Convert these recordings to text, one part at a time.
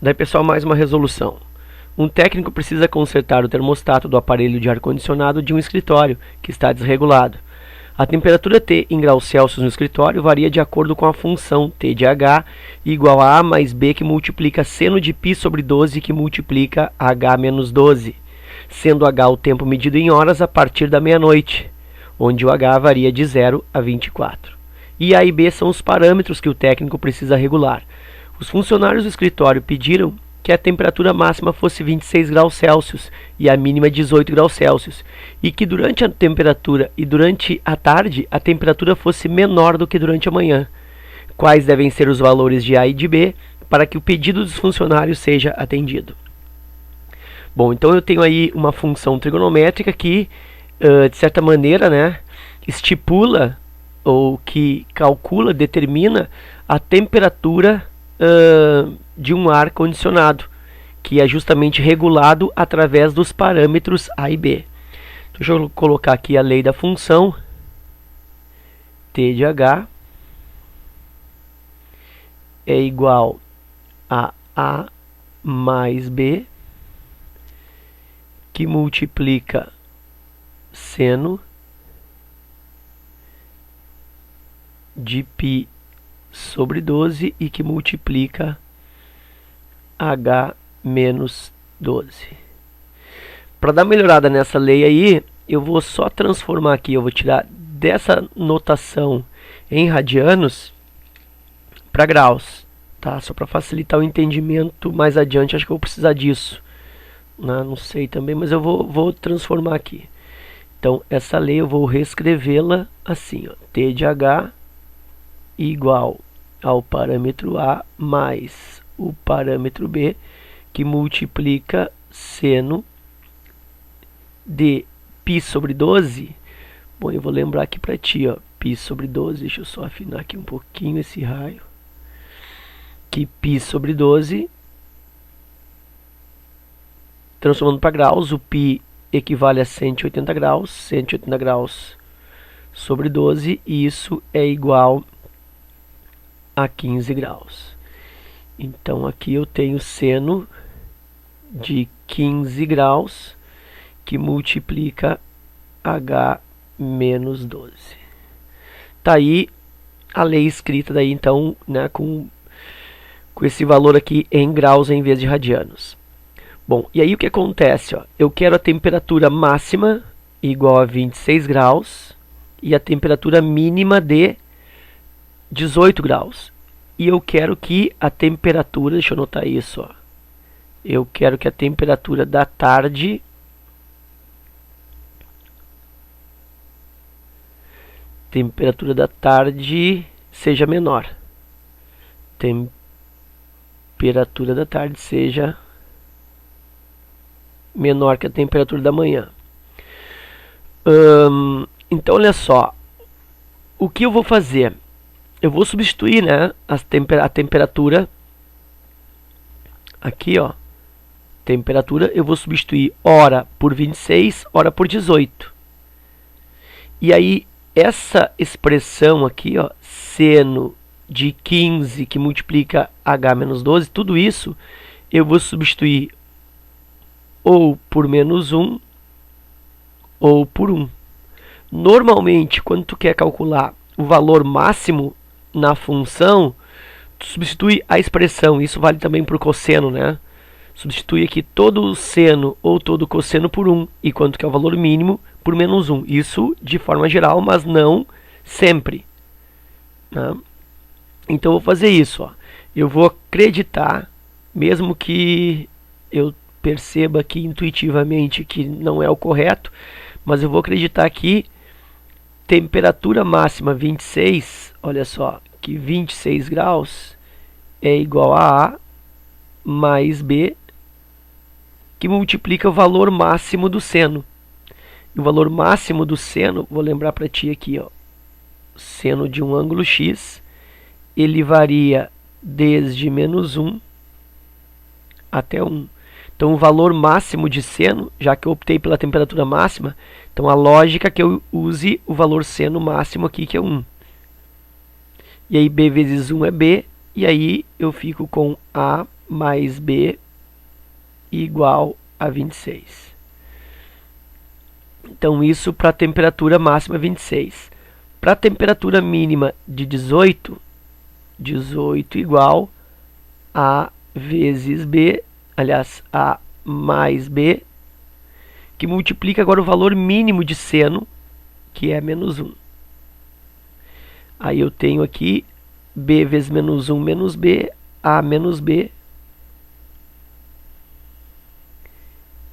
Daí, pessoal, mais uma resolução. Um técnico precisa consertar o termostato do aparelho de ar-condicionado de um escritório que está desregulado. A temperatura T em graus Celsius no escritório varia de acordo com a função T de H igual a A mais B que multiplica seno de π sobre 12 que multiplica H menos 12, sendo H o tempo medido em horas a partir da meia-noite, onde o H varia de 0 a 24. E A e B são os parâmetros que o técnico precisa regular. Os funcionários do escritório pediram que a temperatura máxima fosse 26 graus Celsius e a mínima 18 graus Celsius, e que durante a tarde a temperatura fosse menor do que durante a manhã. Quais devem ser os valores de A e de B para que o pedido dos funcionários seja atendido? Bom, então eu tenho aí uma função trigonométrica que, de certa maneira, né, estipula ou que calcula, determina a temperatura de um ar condicionado, que é justamente regulado através dos parâmetros A e B. Então, deixa eu colocar aqui a lei da função T de H é igual a A mais B, que multiplica seno de π sobre 12 e que multiplica H menos 12. Para dar uma melhorada nessa lei aí, eu vou só transformar aqui, eu vou tirar dessa notação em radianos para graus, tá? Só para facilitar o entendimento mais adiante, acho que eu vou precisar disso, né? Não sei também, mas eu vou transformar aqui. Então, essa lei eu vou reescrevê-la assim, ó, T de H igual ao parâmetro A mais o parâmetro B, que multiplica seno de π sobre 12. Bom, eu vou lembrar aqui para ti, ó, π sobre 12, deixa eu só afinar aqui um pouquinho esse raio, que π sobre 12, transformando para graus, o π equivale a 180 graus, 180 graus sobre 12, e isso é igual a 15 graus. Então aqui eu tenho seno de 15 graus que multiplica H menos 12. Tá aí a lei escrita daí então, né, com esse valor aqui em graus em vez de radianos. Bom, e aí o que acontece? Ó? Eu quero a temperatura máxima igual a 26 graus e a temperatura mínima de 18 graus. E eu quero que a temperatura, deixa eu anotar isso, ó. Eu quero que a temperatura da tarde seja menor. Temperatura da tarde seja menor que a temperatura da manhã. Então, olha só. O que eu vou fazer? Eu vou substituir, né, a temperatura aqui, ó, temperatura, eu vou substituir hora por 26, hora por 18. E aí, essa expressão aqui, ó, seno de 15 que multiplica H menos 12, tudo isso eu vou substituir ou por menos 1 ou por 1. Normalmente, quando tu quer calcular o valor máximo na função, tu substitui a expressão, isso vale também para o cosseno, né? Substitui aqui todo o seno ou todo o cosseno por 1, e quanto que é o valor mínimo por menos 1. Isso de forma geral, mas não sempre, né? Então eu vou fazer isso, ó. Eu vou acreditar, mesmo que eu perceba aqui intuitivamente que não é o correto, mas eu vou acreditar que temperatura máxima 26, olha só, que 26 graus é igual a A mais B, que multiplica o valor máximo do seno. E o valor máximo do seno, vou lembrar para ti aqui, ó, seno de um ângulo x, ele varia desde menos 1 até 1. Então, o valor máximo de seno, já que eu optei pela temperatura máxima, então a lógica é que eu use o valor seno máximo aqui, que é 1. E aí, B vezes 1 é B, e aí eu fico com A mais B igual a 26. Então isso para a temperatura máxima 26. Para a temperatura mínima de 18, 18 igual a vezes B, aliás, A mais B, que multiplica agora o valor mínimo de seno, que é menos 1. Aí eu tenho aqui B vezes menos 1 menos B, A menos B,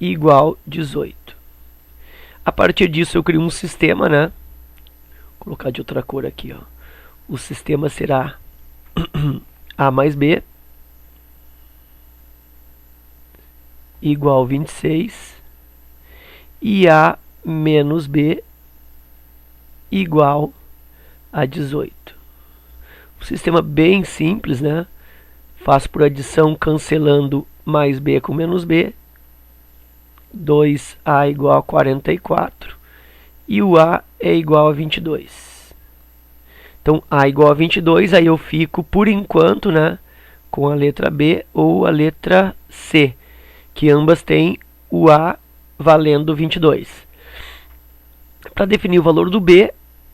igual 18. A partir disso eu crio um sistema, né? Vou colocar de outra cor aqui, ó. O sistema será A mais B igual a 26 e A menos B igual a 18. Um sistema bem simples, né? Faço por adição cancelando mais B com menos B. 2A igual a 44 e o A é igual a 22. Então, A igual a 22, aí eu fico, por enquanto, né, com a letra B ou a letra C, que ambas têm o A valendo 22. Para definir o valor do B,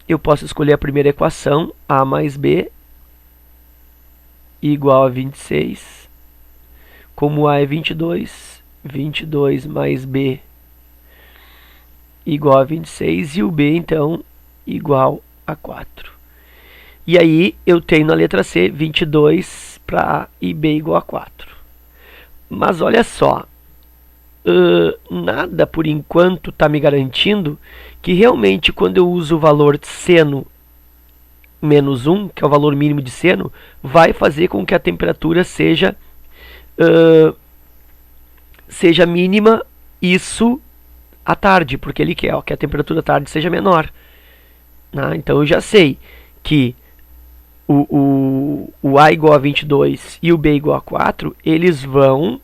eu posso escolher a primeira equação, A mais B igual a 26. Como A é 22, 22 mais B igual a 26 e o B, então, igual a 4. E aí eu tenho na letra C 22 para A e B igual a 4. Mas olha só, nada por enquanto está me garantindo que realmente quando eu uso o valor seno menos 1, que é o valor mínimo de seno, vai fazer com que a temperatura seja mínima, isso à tarde, porque ele quer que a temperatura à tarde seja menor. Então eu já sei que o A igual a 22 e o B igual a 4, eles vão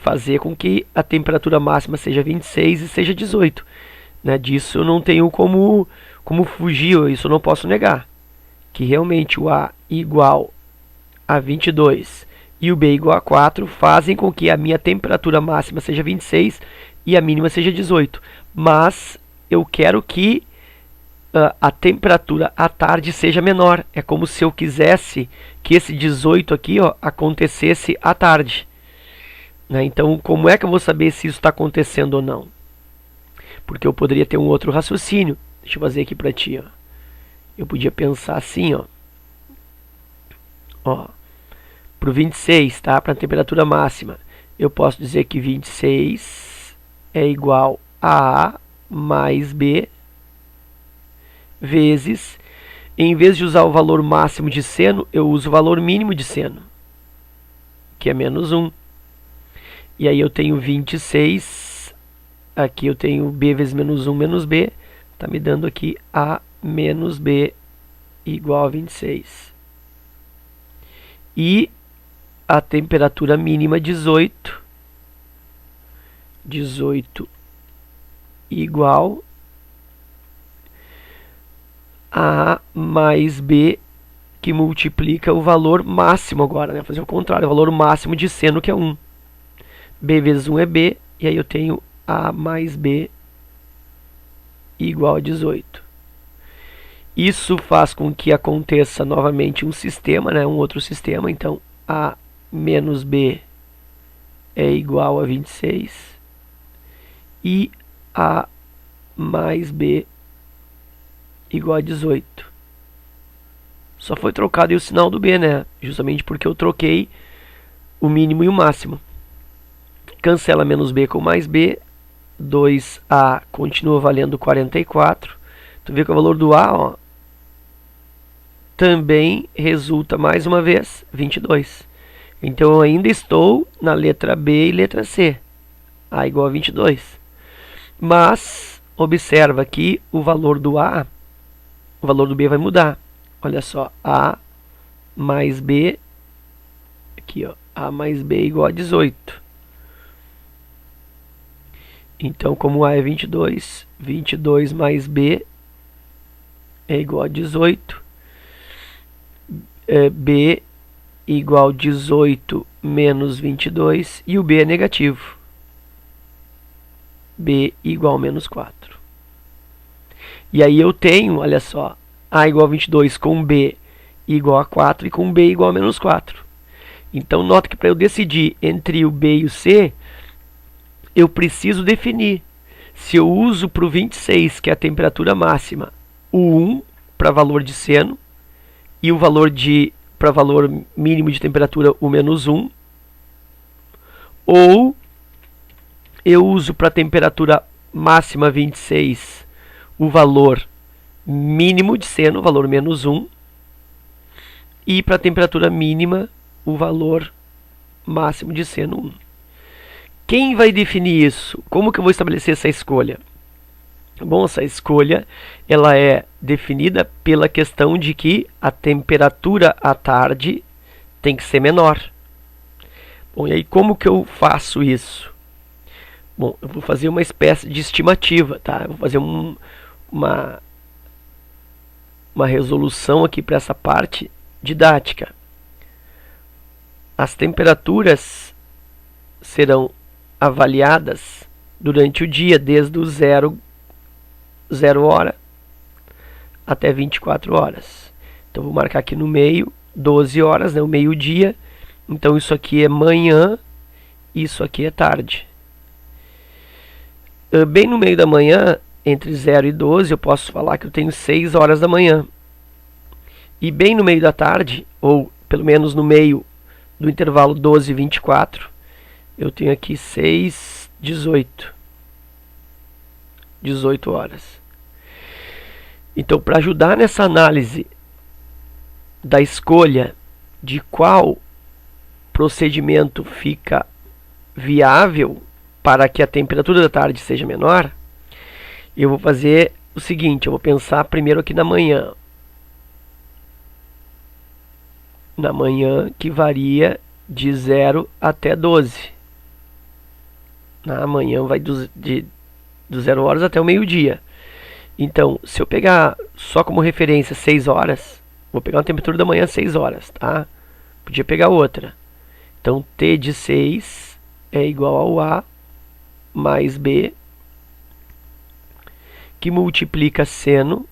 fazer com que a temperatura máxima seja 26 e seja 18. Disso eu não tenho como fugir, isso eu não posso negar. Que realmente o A igual a 22 e o B igual a 4 fazem com que a minha temperatura máxima seja 26 e a mínima seja 18. Mas eu quero que a temperatura à tarde seja menor. É como se eu quisesse que esse 18 aqui, ó, acontecesse à tarde. Então, como é que eu vou saber se isso está acontecendo ou não? Porque eu poderia ter um outro raciocínio. Deixa eu fazer aqui para ti, ó. Eu podia pensar assim, ó. Para o 26, tá? Para a temperatura máxima, eu posso dizer que 26 é igual a A mais B vezes, em vez de usar o valor máximo de seno, eu uso o valor mínimo de seno, que é menos 1. E aí eu tenho 26, aqui eu tenho B vezes menos 1 menos B, está me dando aqui A menos B igual a 26. E a temperatura mínima 18. 18 igual a mais B, que multiplica o valor máximo agora, né? Fazer o contrário, o valor máximo de seno, que é 1. B vezes 1 é B, e aí eu tenho A mais B igual a 18. Isso faz com que aconteça novamente um sistema, né? Um outro sistema. Então, A menos B é igual a 26 e A mais B igual a 18. Só foi trocado aí o sinal do B, né? Justamente porque eu troquei o mínimo e o máximo. Cancela menos B com mais B. 2A continua valendo 44. Tu vê que o valor do A, ó, também resulta mais uma vez 22. Então eu ainda estou na letra B e letra C. A igual a 22. Mas observa que o valor do A, o valor do B vai mudar. Olha só, A mais B, aqui ó, A mais B igual a 18. Então, como A é 22, 22 mais B é igual a 18. B igual a 18 menos 22 e o B é negativo. B igual a menos 4. E aí eu tenho, olha só, A igual a 22 com B igual a 4 e com B igual a menos 4. Então, nota que para eu decidir entre o B e o C, eu preciso definir se eu uso para o 26, que é a temperatura máxima, o 1 para valor de seno e o valor para valor mínimo de temperatura o menos 1, ou eu uso para a temperatura máxima 26 o valor mínimo de seno, o valor menos 1, e para a temperatura mínima o valor máximo de seno 1. Quem vai definir isso? Como que eu vou estabelecer essa escolha? Bom, essa escolha ela é definida pela questão de que a temperatura à tarde tem que ser menor. Bom, e aí como que eu faço isso? Bom, eu vou fazer uma espécie de estimativa, tá? Eu vou fazer uma resolução aqui para essa parte didática. As temperaturas serão avaliadas durante o dia, desde o 0 hora até 24 horas. Então, vou marcar aqui no meio, 12 horas, né, o meio-dia. Então, isso aqui é manhã, isso aqui é tarde. Bem no meio da manhã, entre 0 e 12, eu posso falar que eu tenho 6 horas da manhã. E bem no meio da tarde, ou pelo menos no meio do intervalo 12 e 24, eu tenho aqui 6, 18 horas. Então, para ajudar nessa análise da escolha de qual procedimento fica viável para que a temperatura da tarde seja menor, eu vou fazer o seguinte, eu vou pensar primeiro aqui na manhã. Na manhã que varia de 0 até 12. Na manhã vai do 0 horas até o meio-dia. Então, se eu pegar só como referência 6 horas, vou pegar uma temperatura da manhã 6 horas, tá? Podia pegar outra. Então, T de 6 é igual ao A mais B, que multiplica seno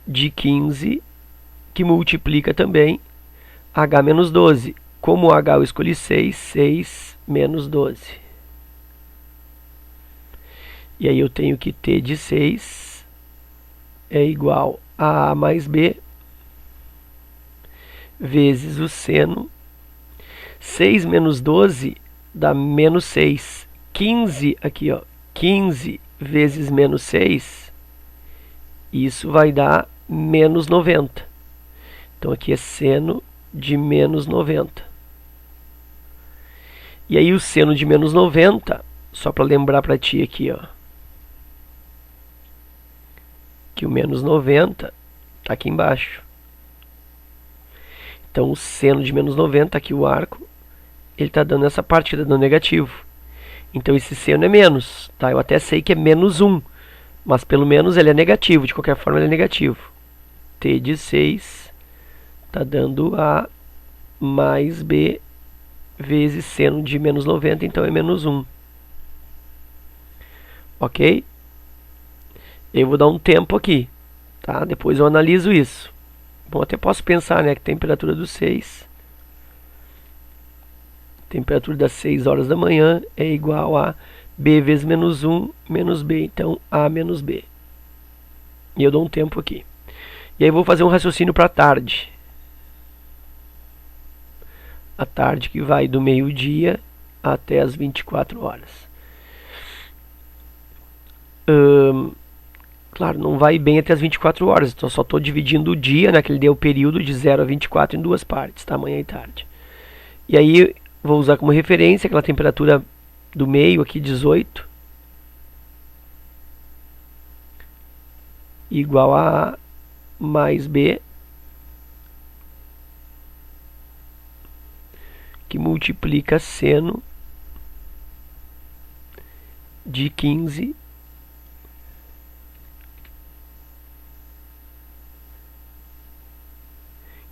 de 15, que multiplica também H menos 12. Como H eu escolhi 6, 6 menos 12. E aí eu tenho que T de 6 é igual a A mais B vezes o seno. 6 menos 12 dá menos 6. 15 aqui, ó. 15 vezes menos 6, isso vai dar menos 90. Então aqui é seno de menos 90. E aí o seno de menos 90, só para lembrar para ti aqui, ó, que o menos 90 está aqui embaixo. Então o seno de menos 90, aqui o arco, ele está dando essa parte, está dando negativo. Então esse seno é menos, tá? Eu até sei que é menos 1, mas pelo menos ele é negativo, de qualquer forma ele é negativo. T de 6 está dando A mais B vezes seno de menos 90, então é menos 1. Ok? Eu vou dar um tempo aqui, tá? Depois eu analiso isso. Bom, até posso pensar, né, que a temperatura do 6... temperatura das 6 horas da manhã é igual a B vezes menos 1 menos B. Então, A menos B. E eu dou um tempo aqui. E aí vou fazer um raciocínio para a tarde. A tarde que vai do meio-dia até as 24 horas. Claro, não vai bem até as 24 horas. Então, só estou dividindo o dia, né, que ele deu o período de 0 a 24 em duas partes, tá? Manhã e tarde. E aí vou usar como referência aquela temperatura do meio aqui, 18, igual a A mais B, que multiplica seno de 15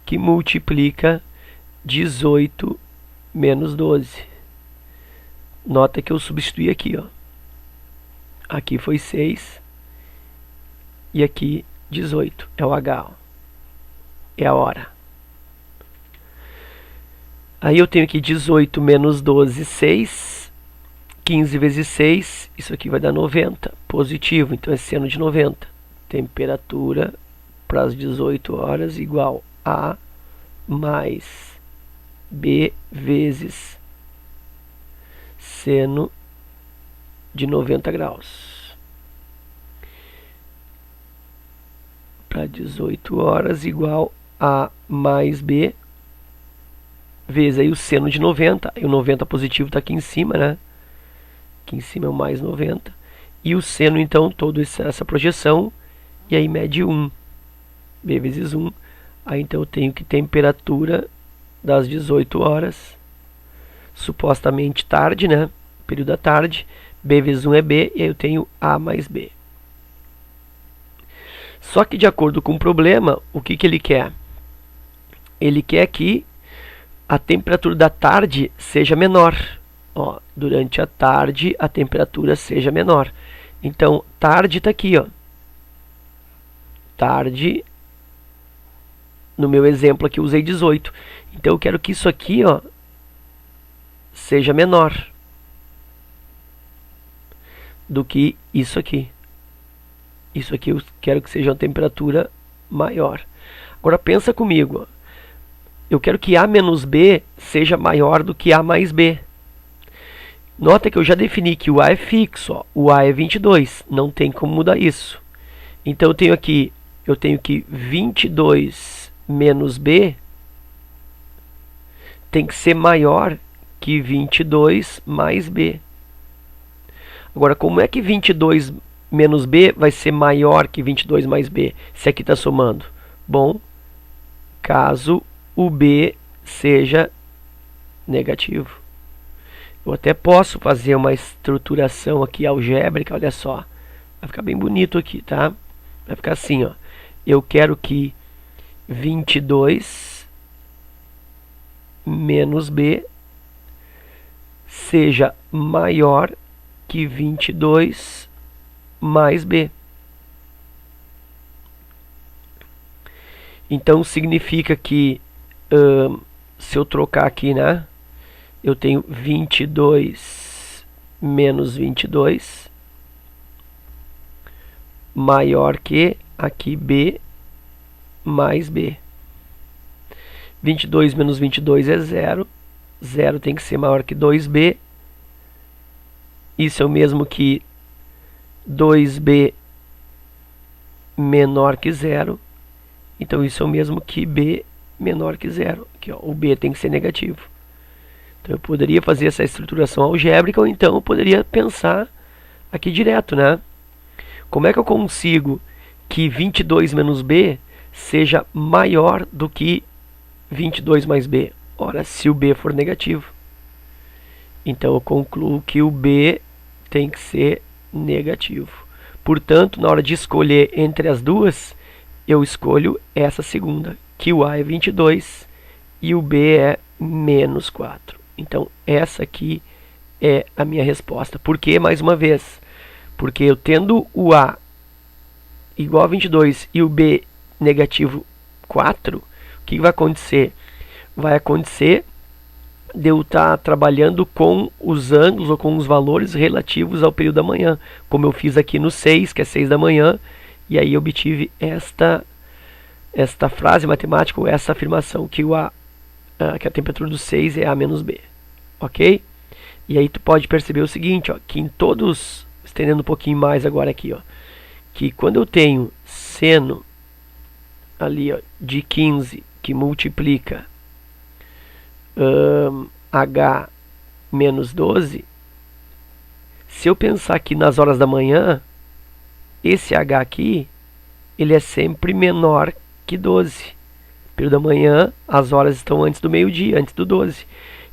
que multiplica 18 menos 12. Nota que eu substituí aqui, ó. Aqui foi 6 e aqui 18. É o H, ó. É a hora. Aí eu tenho aqui 18 menos 12, 6. 15 vezes 6, isso aqui vai dar 90. Positivo, então é seno de 90. Temperatura para as 18 horas igual a mais B vezes seno de 90 graus. Para 18 horas igual a mais B vezes aí o seno de 90. E o 90 positivo está aqui em cima, né? Aqui em cima é o mais 90. E o seno, então, toda essa projeção. E aí mede 1. B vezes 1. Aí então eu tenho que temperatura das 18 horas. Supostamente tarde, né? Período da tarde. B vezes 1 é B. E aí eu tenho A mais B. Só que de acordo com o problema, o que ele quer? Ele quer que a temperatura da tarde seja menor. Ó, durante a tarde a temperatura seja menor. Então, tarde está aqui, ó. Tarde, no meu exemplo aqui eu usei 18. Então eu quero que isso aqui, ó, seja menor do que isso aqui. Isso aqui eu quero que seja uma temperatura maior. Agora pensa comigo, ó. Eu quero que A menos B seja maior do que A mais B. Nota que eu já defini que o A é fixo, ó. O A é 22, não tem como mudar isso. Então eu tenho que 22 menos B tem que ser maior que 22 mais B. Agora, como é que 22 menos B vai ser maior que 22 mais B, se aqui está somando? Bom, caso o B seja negativo. Eu até posso fazer uma estruturação aqui algébrica, olha só. Vai ficar bem bonito aqui, tá? Vai ficar assim, ó. Eu quero que 22 menos B seja maior que 22 mais B. Então significa que se eu trocar aqui, né? Eu tenho 22 menos 22 maior que aqui B mais B. 22 menos 22 é 0. 0 tem que ser maior que 2B. Isso é o mesmo que 2B menor que 0. Então isso é o mesmo que B menor que 0. Aqui, ó, o B tem que ser negativo. Então eu poderia fazer essa estruturação algébrica, ou então eu poderia pensar aqui direto, né? Como é que eu consigo que 22 menos B seja maior do que 22 mais B? Ora, se o B for negativo. Então eu concluo que o B tem que ser negativo. Portanto, na hora de escolher entre as duas, eu escolho essa segunda, que o A é 22 e o B é menos 4. Então, essa aqui é a minha resposta. Por quê? Mais uma vez, porque eu tendo o A igual a 22 e o B negativo 4, o que vai acontecer? Vai acontecer de eu estar trabalhando com os ângulos ou com os valores relativos ao período da manhã, como eu fiz aqui no 6, que é 6 da manhã, e aí eu obtive esta frase matemática, ou essa afirmação, que que a temperatura do 6 é A menos B, ok? E aí tu pode perceber o seguinte, ó, que em todos, estendendo um pouquinho mais agora aqui, ó, que quando eu tenho seno ali, ó, de 15 que multiplica H menos 12, se eu pensar aqui nas horas da manhã, esse H aqui, ele é sempre menor que 12. Período da manhã, as horas estão antes do meio-dia, antes do 12.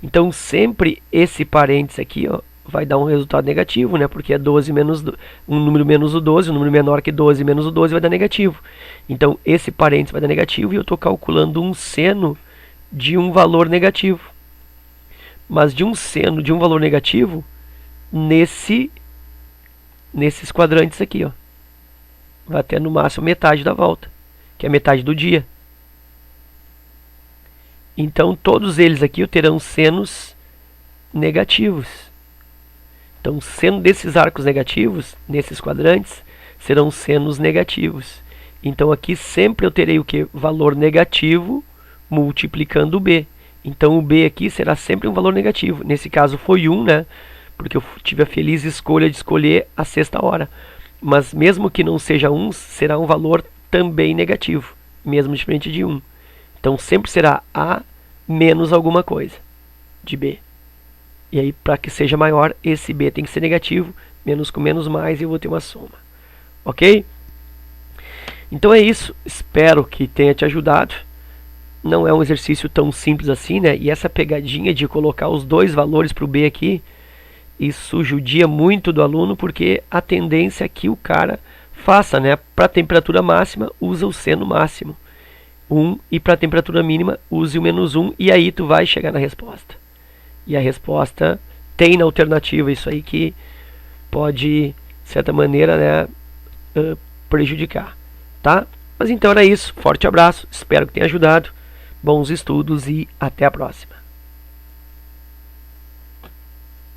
Então, sempre esse parênteses aqui, ó, vai dar um resultado negativo, né? Porque é 12 menos um número menos o 12, um número menor que 12 menos o 12 vai dar negativo. Então, esse parênteses vai dar negativo e eu estou calculando um seno de um valor negativo. Mas de um seno de um valor negativo nesses quadrantes aqui, ó. Vai até no máximo metade da volta, que é metade do dia. Então todos eles aqui terão senos negativos. Então, seno desses arcos negativos, nesses quadrantes, serão senos negativos. Então aqui sempre eu terei o que? Valor negativo multiplicando o B. Então o B aqui será sempre um valor negativo. Nesse caso foi 1, né? Porque eu tive a feliz escolha de escolher a sexta hora. Mas mesmo que não seja 1, será um valor também negativo, mesmo diferente de 1. Então sempre será A menos alguma coisa de B. E aí, para que seja maior, esse B tem que ser negativo, menos com menos mais, e eu vou ter uma soma. Ok? Então é isso, espero que tenha te ajudado. Não é um exercício tão simples assim, né? E essa pegadinha de colocar os dois valores para o B aqui, isso judia muito do aluno, porque a tendência é que o cara faça, né? Para a temperatura máxima, usa o seno máximo 1, e para a temperatura mínima, use o menos 1, e aí tu vai chegar na resposta. E a resposta tem na alternativa isso aí que pode, de certa maneira, né, prejudicar, tá? Mas então era isso, forte abraço, espero que tenha ajudado, bons estudos e até a próxima.